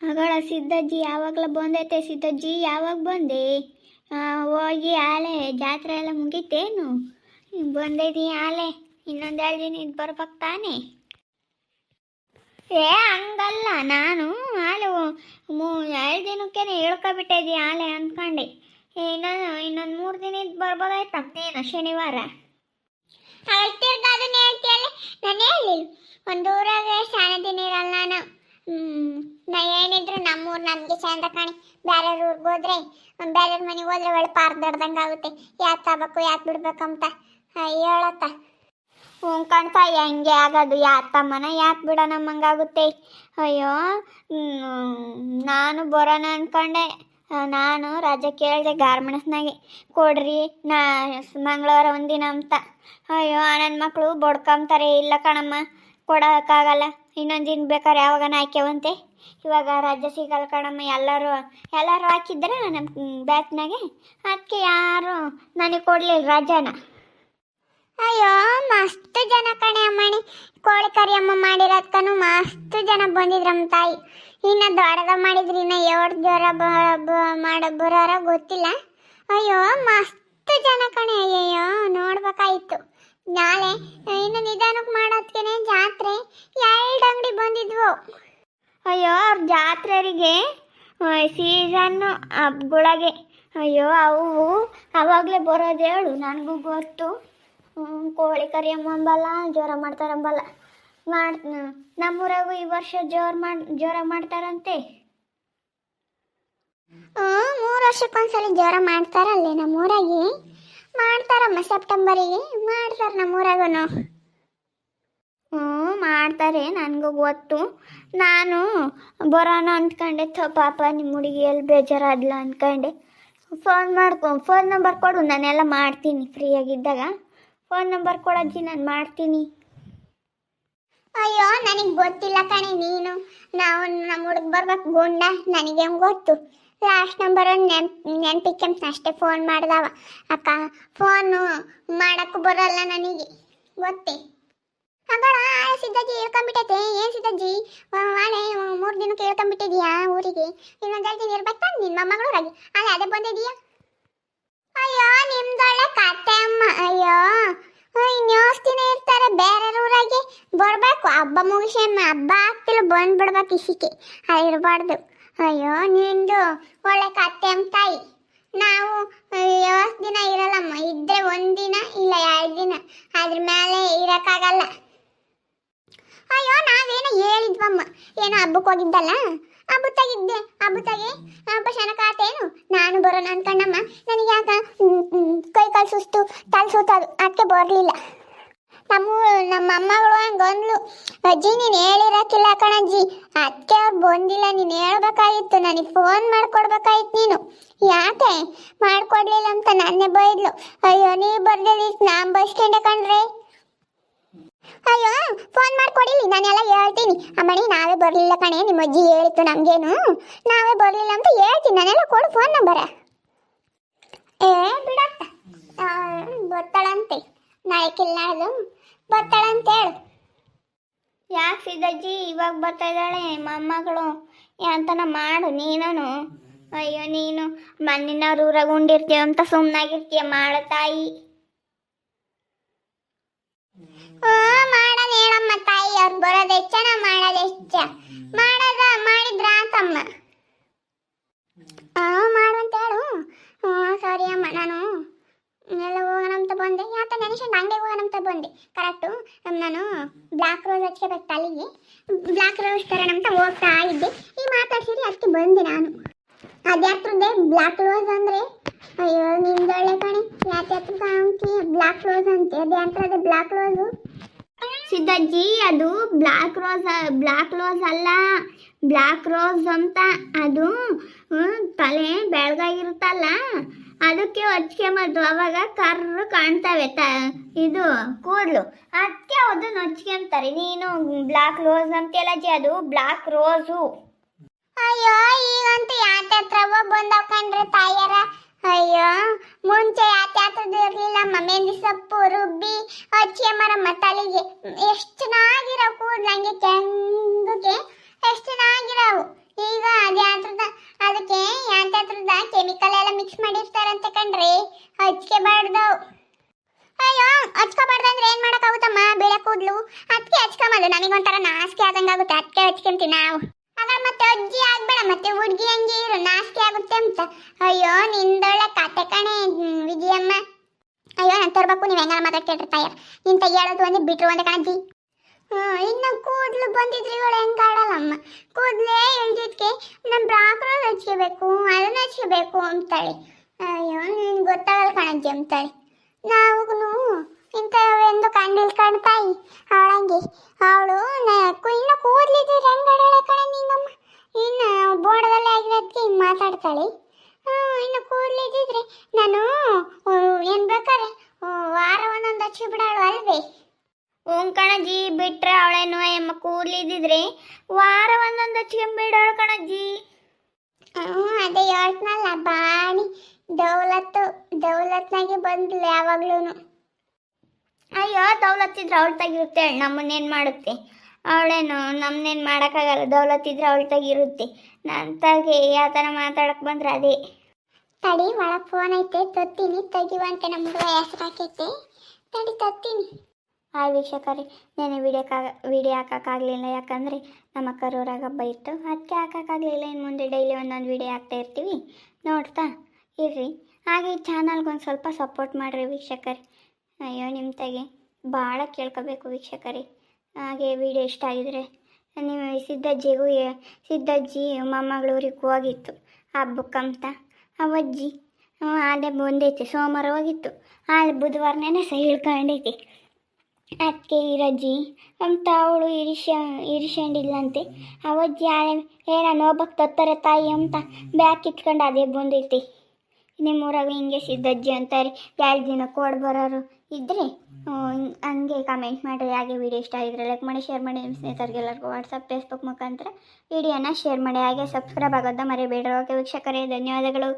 ಆಗಳ ಸಿದ್ದಜ್ಜಿ ಯಾವಾಗಲ ಬಂದೈತೆ. ಸಿದ್ದಜ್ಜಿ ಯಾವಾಗ ಬಂದೆ? ಹೋಗಿ ಆಲೆ ಜಾತ್ರೆ ಎಲ್ಲ ಮುಗೀತೇನು? ಬಂದೈತಿ ಆಲೆ ಇನ್ನೊಂದೆರಡು ದಿನ ಇದು ಬರ್ಬೇಕು ತಾನೆ? ಹಂಗಲ್ಲ, ನಾನು ಆಲೆ 2 ದಿನಕ್ಕೇನೆ ಹೇಳ್ಕೊಬಿಟ್ಟಿದ್ದಿ ಆಲೆ ಅಂದ್ಕೊಂಡೆ. ಇನ್ನೊಂದು 3 ದಿನ ಇದು ಬರ್ಬೋದಾಯ್ತಂತೇನು ಶನಿವಾರ? ಅದನ್ನ ಹೇಳ್ತೀಯಲ್ಲ, ನಾನು ಹೇಳಿ ಒಂದು ಊರಾಗ ಶಾನೆ ದಿನ ಇರಲ್ಲ ನಾನು. ನಾ ಏನಿದ್ರು ನಮ್ಮೂರು ನಮಗೆ ಚಂದ ಕಾಣಿ. ಬೇರೆ ಊರಿಗೆ ಹೋದ್ರೆ ಬೇರೆ ಮನೆಗೆ ಹೋದ್ರೆ ಒಳ್ಳೆ ಪಾರ್ದಡ್ದಂಗೆ ಆಗುತ್ತೆ. ಯಾಕೆ ತಗಬೇಕು ಯಾಕೆ ಬಿಡ್ಬೇಕಂತ ಹೇಳತ್ತ. ಕಾಣ್ತಾಯ ಹಂಗೆ ಆಗೋದು. ಯಾತಮ್ಮನ ಯಾಕೆ ಬಿಡೋಣಮ್ಮಂಗಾಗುತ್ತೆ. ಅಯ್ಯೋ, ನಾನು ಬರೋಣ ಅಂದ್ಕೊಂಡೆ. ನಾನು ರಜೆ ಕೇಳಿದೆ ಗಾರ್ಮೆಂಟ್ಸ್ನಾಗೆ, ಕೊಡ್ರಿ ಮಂಗಳವಾರ ಒಂದಿನ ಅಂತ. ಅಯ್ಯೋ, ನನ್ನ ಮಕ್ಕಳು ಬಡ್ಕೊಂತಾರೆ. ಇಲ್ಲ ಕಣಮ್ಮ, ಕೊಡೋಕ್ಕಾಗಲ್ಲ, ಇನ್ನೊಂದು ದಿನ ಬೇಕಾದ್ರೆ ಯಾವಾಗನ ಹಾಕ್ಯವಂತೆ. ಇವಾಗ ರಜೆ ಸಿಗಲ್ಲ ಕಣಮ್ಮ. ಎಲ್ಲರೂ ಹಾಕಿದ್ರೆ ನಮ್ಮ ಬ್ಯಾಚ್ನಾಗೆ, ಅದಕ್ಕೆ ಯಾರು ನನಗೆ ಕೊಡಲಿಲ್ಲ ರಜಾನ. ಅಯ್ಯೋ, ಮಸ್ತ್ ಜನ ಕಣೆ ಅಮ್ಮಣಿ. ಕೋಳಿ ಕರಿ ಅಮ್ಮ ಮಾಡಿರೋದ್ಕನು ಮಸ್ತ್ ಜನ ಬಂದಿದ್ರಮ್ಮ ತಾಯಿ. ಇನ್ನು ದೊಡ್ಡದ ಮಾಡಿದ್ರಿ, ಇನ್ನು 7 ಜ್ವರ ಬರೋರ ಗೊತ್ತಿಲ್ಲ. ಅಯ್ಯೋ, ಮಸ್ತ್ ಜನ ಕಣೆ. ಅಯ್ಯಯ್ಯೋ, ನೋಡ್ಬೇಕಾಯ್ತು. ನಾಳೆ ಇನ್ನು ನಿಧಾನಕ್ಕೆ ಮಾಡೋದ್ಕೇನೆ ಜಾತ್ರೆ 2 ಅಂಗಡಿ ಬಂದಿದ್ವು. ಅಯ್ಯೋ, ಅವ್ರ ಜಾತ್ರೆರಿಗೆ ಸೀಸನ್ನು ಹಬ್ಬಗಳಿಗೆ. ಅಯ್ಯೋ, ಅವು ಅವಾಗಲೇ ಬರೋದು ಹೇಳು, ನನಗೂ ಗೊತ್ತು. ಕೋಳಿ ಕರಿ ಅಂಬಲ್ಲ, ಜ್ವರ ಮಾಡ್ತಾರಂಬಲ್ಲ. ನಮ್ಮೂರಾಗೂ ಈ ವರ್ಷ ಜ್ವರ ಮಾಡ್ತಾರಂತೆ. 3 ವರ್ಷಕ್ಕೊಂದ್ಸಲ ಜ್ವರ ಮಾಡ್ತಾರಲ್ಲೇ ನಮ್ಮೂರಾಗೆ. ಮಾಡ್ತಾರಮ್ಮ, ಸೆಪ್ಟೆಂಬರಿಗೆ ಮಾಡ್ತಾರೆ ನಮ್ಮೂರಾಗೂ. ಮಾಡ್ತಾರೆ, ನನಗೂ ಗೊತ್ತು. ನಾನು ಬರೋಣ ಅಂದ್ಕೊಂಡೆ. ಪಾಪ ನಿಮ್ಮ ಹುಡುಗಿ ಎಲ್ಲಿ ಬೇಜಾರಾದ್ಲ ಅಂದ್ಕೊಂಡೆ. ಫೋನ್ ನಂಬರ್ ಕೊಡು, ನಾನೆಲ್ಲ ಮಾಡ್ತೀನಿ. ಫ್ರೀಯಾಗಿದ್ದಾಗ ಫೋನ್ ನಂಬರ್ ಕೊಡಜ್ಜಿ, ನಾನು ಮಾಡ್ತೀನಿ. ಅಯ್ಯೋ, ನನಗೆ ಗೊತ್ತಿಲ್ಲ ಕಣೆ. ನೀನು ನಾವು ನಮ್ಮ ಹುಡುಗ ಬರ್ಬೇಕು ಗುಂಡ, ನನಗೆ ಗೊತ್ತು. ಲಾಸ್ಟ್ ನಂಬರ್ ನೆನ್ಪಿಕ್ಕೆಂತ ಅಷ್ಟೇ ಫೋನ್ ಮಾಡ್ದವ. ಅಕ್ಕ ಫೋನು ಮಾಡೋಕ್ಕೂ ಬರೋಲ್ಲ ನನಗೆ, ಗೊತ್ತೇ. ಅಗಳ ಸಿದ್ದಜ್ಜಿ ಹೇಳ್ಕೊಂಬಿಟ್ಟೈತೆ. ಏನು ಸಿದ್ದಜ್ಜಿ, ನಾಳೆ 3 ದಿನಕ್ಕೆ ಹೇಳ್ಕೊಂಬಿಟ್ಟಿದ್ಯಾ ಊರಿಗೆ? ಇನ್ನೊಂದು 2 ದಿನ ಇರ್ಬೇಕು ತಾನೆ ನಿನ್ನ ಮೊಮ್ಮಗಳೂರಾಗಿ. ಅದೇ ಬಂದಿದೀಯಾ? ಅಯ್ಯೋ, ನಿಮ್ದೊಳ್ಳೆ ಕತೆ ಅಮ್ಮ. ಅಯ್ಯೋ, ಇನ್ನೋಷ್ಟು ದಿನ ಇರ್ತಾರೆ ಬೇರೆ ಊರಾಗೆ. ಬರ್ಬೇಕು, ಹಬ್ಬ ಮುಗಿಸಮ್ಮ, ಹಬ್ಬ ಆಗ್ತಿಲ್ಲ ಬಂದ್ಬಿಡ್ಬೇಕು ಇಸಿಕೆ. ಇರಬಾರ್ದು. ಅಯ್ಯೋ, ನಿಂದು ಒಳ್ಳೆ ಕತೆ ಅಮ್ಮ ತಾಯಿ. ನಾವು 8 ದಿನ ಇರಲ್ಲಮ್ಮ. ಇದ್ರೆ 1 ದಿನ ಇಲ್ಲ 2 ದಿನ, ಅದ್ರ ಮೇಲೆ ಇರೋಕ್ಕಾಗಲ್ಲ. ಅಯ್ಯೋ, ನಾವೇನೋ ಹೇಳಿದ್ವಮ್ಮ, ಏನೋ ಹಬ್ಬಕ್ಕೆ ಹೋಗಿದ್ದಲ್ಲ, ಹಬ್ಬತ್ತಾಗಿದ್ದೆ. ಹಬ್ಬತ್ತಾಗೆ ಶನಕಾತೇನು ನಾನು ಬರೋಣ ಅನ್ಕೊಂಡಮ್ಮ. ನನಗೆ ಯಾಕ ಕೈ ಕಾಲು ಸುಸ್ತು, ತಲೆ ಸುತ್ತದು, ಅದಕ್ಕೆ ಬರಲಿಲ್ಲ. ನಮ್ಮ ಅಮ್ಮಗಳು ಹಂಗಂದ್ಲು, ಅಜ್ಜಿ ನೀನು ಹೇಳಿರಕ್ಕಿಲ್ಲ ಕಣಜ್ಜಿ, ಅದಕ್ಕೆ ಅವ್ರು ಬಂದಿಲ್ಲ. ನೀನು ಹೇಳ್ಬೇಕಾಗಿತ್ತು, ನನಗೆ ಫೋನ್ ಮಾಡ್ಕೊಡ್ಬೇಕಾಗಿತ್ತು. ನೀನು ಯಾಕೆ ಮಾಡ್ಕೊಡ್ಲಿಲ್ಲ ಅಂತ ನನ್ನೇ ಬೈದ್ಲು. ಅಯ್ಯೋ, ನೀವು ಬರ್ದಿಲ್ಲ, ನಾನು ಬೈಸ್ಕೊಂಡೆ ಕಣ್ರಿ. ಅಯ್ಯೋ, ಫೋನ್ ಮಾಡ್ಕೊಡಿಲಿ, ನಾನೆಲ್ಲ ಹೇಳ್ತೀನಿ. ಅಮ್ಮಣಿ ನಾವೇ ಬರಲಿಲ್ಲ ಕಣೆ, ನಿಮ್ಮ ಅಜ್ಜಿ ಹೇಳಿತ್ತು ನಮಗೇನು, ನಾವೇ ಬರಲಿಲ್ಲ ಅಂತ ಹೇಳ್ತೀನಿ. ನಾನೆಲ್ಲ ಕೊಡು ಫೋನ್ ನಂಬರ. ಬಿಡತ್ತ, ಬರ್ತಾಳಂತೆ ನಾಯಕಿಲ್ಲ, ಅದು ಬರ್ತಾಳಂತ ಹೇಳು. ಯಾಕೆ ಸಿದ್ದಜ್ಜಿ ಇವಾಗ ಬರ್ತಾ ಇದ್ದಾಳೆ ಮೊಮ್ಮಗಳು ಅಂತನ ಮಾಡು ನೀನು. ಅಯ್ಯೋ, ನೀನು ಮಣ್ಣಿನವ್ರ ಊರಾಗ ಉಂಡಿರ್ತೀಯ ಅಂತ ಸುಮ್ಮನಾಗಿರ್ತೀಯ. ಮಾಡ ತಾಯಿ. ಮಾಡೋದು ಹೇಳಮ್ಮ ತಾಯಿ, ಅವ್ರು ಬರೋದು ಹೆಚ್ಚ, ನಾ ಮಾಡೋದು ಹೆಚ್ಚ. ಮಾಡಿದ್ರ ಅಂತಮ್ಮ. ಮಾಡುವಂತ ಹೇಳು. ಸಾರಿ ಅಮ್ಮ, ನಾನು ಎಲ್ಲ ಹೋಗೋಣಂತ ಬಂದೆ. ಯಾಕೆ ನೆನೆಸ್ಕೊಂಡು ಅಂಗಡಿಗೆ ಹೋಗೋಣಂತ ಬಂದೆ. ಕರೆಕ್ಟು, ನಾನು ಬ್ಲ್ಯಾಕ್ ರೋಸ್ ಹಚ್ಕೋಬೇಕು ತಲೆಗೆ. ಬ್ಲ್ಯಾಕ್ ರೋಸ್ ತರೋಣಂತ ಹೋಗ್ತಾ ಇದ್ದೆ, ಈ ಮಾತಾಡ್ಸಿರಿ ಅದಕ್ಕೆ ಬಂದೆ ನಾನು. ಅದ್ಯಾತ್ರದ್ದೇ ಬ್ಲ್ಯಾಕ್ ರೋಸ್ ಅಂದರೆ? ಅಯ್ಯೋ, ನಿಮ್ದೊಳ್ಳೆ ಕಣೆ, ಯಾಕೆ ಬ್ಲ್ಯಾಕ್ ರೋಸ್ ಅಂತೆ. ಅದ್ಯಾತ್ರದೇ ಬ್ಲ್ಯಾಕ್ ರೋಸು? ಸಿದ್ದಜ್ಜಿ, ಅದು ಬ್ಲ್ಯಾಕ್ ರೋಸ್ ಅಲ್ಲ, ಬ್ಲ್ಯಾಕ್ ರೋಸ್ ಅಂತ. ಅದು ತಲೆ ಬೆಳಗಾಗಿರುತ್ತಲ್ಲ, ಅದಕ್ಕೆ ಹಚ್ಕೊಂಬದ್ದು. ಅವಾಗ ಕರ್ರು ಕಾಣ್ತವೆ ಇದು ಕೂದಲು, ಅದಕ್ಕೆ ಅದನ್ನು ಹಚ್ಕೊಂತಾರೆ. ನೀನು ಬ್ಲ್ಯಾಕ್ ರೋಸ್ ಅಂತೆಲ್ಲಜ್ಜಿ, ಅದು ಬ್ಲ್ಯಾಕ್ ರೋಸು. ಅಯ್ಯೋ, ಈಗಂತೂ ಯಾತ್ಯಾತ್ರವ ಬಂದವ್ ಕಣ್ರಿ ತಾಯಿಯರ. ಅಯ್ಯೋ, ಮುಂಚೆ ಯಾತ್ಯಾತ್ರದ್ದು ಇರಲಿಲ್ಲಮ್ಮ. ಮೆಹಂದಿ ಸೊಪ್ಪು ರುಬ್ಬಿ ಹಚ್ಕೊಂಬರಮ್ಮ ತಲೆಗೆ. ಎಷ್ಟು ಚೆನ್ನಾಗಿರೋ ಕೂದಲು, ಹಂಗೆ ಕೆಂಗಗೆ ಎಷ್ಟು ಚೆನ್ನಾಗಿರೋವು. ಈಗ ಅದು ನಮಗೊಂಥರ ನಾಚಿಕೆ ಆದಂಗಾಗುತ್ತೆ, ಅದಕ್ಕೆ ಹಚ್ಕೊಂತೀವಿ ನಾವು. ಆಗ ಮತ್ತೆ ಅಜ್ಜಿ ಆಗ್ಬೇಡ, ಮತ್ತೆ ಹುಡುಗಿ ಹಂಗೆ ಇರು, ನಾಚಿಕೆ ಆಗುತ್ತೆ ಅಂತ. ಅಯ್ಯೋ ನಿಂದೊಳ್ಳೆ ಕತೆ ಕಣೆ ವಿಜಯಮ್ಮ. ಅಯ್ಯೋ ನಾನು ತರ್ಬೇಕು, ನೀವು ಹೆಂಗಾರ ಮಾತಾಡ್ತಿರ್ತಾಯ. ನೀನು ತೆಗಿಯೋದು ಒಂದೇ ಬಿಟ್ರು ಒಂದೇ ಕಣಜ್ಜಿ. ಇನ್ನು ಕೂದಲು ಬಂದಿದ್ರಿ ಇವಳು ಹೆಂಗೆ ಆಡಲ್ಲಮ್ಮ. ಕೂದಲೇ ಇಳ್ದಿದ್ಕೆ ನಮ್ಮ ಬ್ರಾಕ್ರೋ ಹಚ್ಕೋಬೇಕು, ಅದನ್ನ ಹಚ್ಕೋಬೇಕು ಅಂತಾಳೆ. ಅಯ್ಯೋ ನಿನ್ಗೆ ಗೊತ್ತಾಗಲ್ಲ ಕಣಜ್ಜಿ ಅಂತಾಳೆ. ನಾವು ಇಂಥವೆಂದು ಕಂಡಿಲ್ ಕಾಣ್ತಾಯಿ ಅವಳಂಗೆ. ಅವಳು ಇನ್ನು ಕೂದಲಿದ್ರೆ ಹೆಂಗೆ ಆಡಾಳೆ ಕಣ ನಿಂಗಮ್ಮ. ಇನ್ನು ಬೋರ್ಡದಲ್ಲೇ ಆಗಿರೋದಕ್ಕೆ ಹಿಂಗೆ ಮಾತಾಡ್ತಾಳೆ. ಇನ್ನು ಕೂದಲಿದ್ದಿದ್ರೆ ನಾನು ಏನು ಬೇಕಾರೆ ವಾರ ಒಂದೊಂದು ಹಚ್ಚಿ ಬಿಡಾಳು ಅಲ್ವೇ. ಕಣಜ್ಜಿ ಬಿಟ್ರೆ ಅವಳೇನು ಎಮ್ಮ ಕೂದಲಿದ್ದಿದ್ರೆ ವಾರ ಒಂದೊಂದು ಹಚ್ಕೊಂಬಿಡೋಳು ಕಣಜ್ಜಿ. ಅದೇ ಹೇಳ್ತನಲ್ಲ, ಬಾಣಿ ದೌಲತ್ನಾಗೆ ಬಂದ್ಲು ಯಾವಾಗ್ಲೂ. ಅಯ್ಯೋ ದೌಲತ್ತಿದ್ರೆ ಅವಳು ತೆಗಿರುತ್ತೆ, ನಮ್ಮನ್ನೇನು ಮಾಡುತ್ತೆ ಅವಳೇನು, ನಮ್ಮನ್ನೇನು ಮಾಡೋಕ್ಕಾಗಲ್ಲ. ದೌಲತ್ತಿದ್ರೆ ಅವಳು ತೆಗಿರುತ್ತೆ. ನನ್ನ ತಾಗೆ ಯಾವ ಥರ ಮಾತಾಡಕ್ಕೆ ಬಂದ್ರೆ ಅದೇ. ತಡಿ ಒಳಗೆ ಫೋನ್ ಐತೆ, ತತ್ತೀನಿ, ತೆಗಿಯುವಂತೆ ನಮ್ಗೆ ಹೆಸರಾಕೈತೆ, ತಡಿ ತತ್ತೀನಿ. ಹಾಯ್ ವೀಕ್ಷಕರೇ, ನಾನು ವಿಡಿಯೋ ಹಾಕೋಕ್ಕಾಗಲಿಲ್ಲ, ಯಾಕಂದರೆ ನಮ್ಮ ಕರೂರಾಗ ಹಬ್ಬ ಇತ್ತು, ಅದಕ್ಕೆ ಹಾಕೋಕ್ಕಾಗಲಿಲ್ಲ. ಇನ್ನು ಮುಂದೆ ಡೈಲಿ ಒಂದೊಂದು ವಿಡಿಯೋ ಹಾಕ್ತಾ ಇರ್ತೀವಿ, ನೋಡ್ತಾ ಇರ್ರಿ. ಹಾಗೆ ಈ ಚಾನಲ್ಗೊಂದು ಸ್ವಲ್ಪ ಸಪೋರ್ಟ್ ಮಾಡಿರಿ ವೀಕ್ಷಕರೇ. ಅಯ್ಯೋ ನಿಮ್ಮ ತಾಗೆ ಭಾಳ ಕೇಳ್ಕೋಬೇಕು ವೀಕ್ಷಕರೇ. ಹಾಗೆ ವಿಡಿಯೋ ಇಷ್ಟ ಆಗಿದ್ರೆ ನೀವು ಸಿದ್ದಜ್ಜಿ ಮೊಮ್ಮಗಳೂರಿಗೆ ಹೋಗಿತ್ತು ಹಬ್ಬಕ್ಕಂತ. ಅವಜ್ಜಿ ಅದೇ ಬಂದೈತೆ, ಸೋಮವಾರ ಹೋಗಿತ್ತು, ಅಲ್ಲಿ ಬುಧವಾರನೇ ಸಹ ಇಳ್ಕೊಂಡೈತಿ. ಅದಕ್ಕೆ ಇರಜ್ಜಿ ಅಂತ ಅವಳು ಇರಿಸ್ಕೊಂಡಿಲ್ಲಂತೆ. ಅವಜ್ಜಿ ನಾನು ಹೋಗ್ಬೇಕು ತತ್ತಾರೆ ತಾಯಿ ಅಂತ ಬ್ಯಾಗ್ ಕಿತ್ಕೊಂಡು ಅದೇ ಬಂದೈತಿ. ನಿಮ್ಮೂರಾಗ ಹಿಂಗೆ ಸಿದ್ದಜ್ಜಿ ಅಂತಾರೆ. 2 ದಿನ ಕೊಡ್ ಬರೋರು ಇದ್ದರೆ ಹಂಗೆ ಕಮೆಂಟ್ ಮಾಡಿರಿ. ಹಾಗೆ ವಿಡಿಯೋ ಇಷ್ಟ ಆಗಿದ್ರೆ ಲೈಕ್ ಮಾಡಿ, ಶೇರ್ ಮಾಡಿ, ನಿಮ್ಮ ಸ್ನೇಹಿತರಿಗೆಲ್ಲರಿಗೂ ವಾಟ್ಸಪ್ ಫೇಸ್ಬುಕ್ ಮುಖಾಂತರ ವಿಡಿಯೋನ ಶೇರ್ ಮಾಡಿ. ಹಾಗೆ ಸಬ್ಸ್ಕ್ರೈಬ್ ಆಗೋದ ಮರಿಬೇಡ್ರಿ. ಓಕೆ ವೀಕ್ಷಕರೇ, ಧನ್ಯವಾದಗಳು.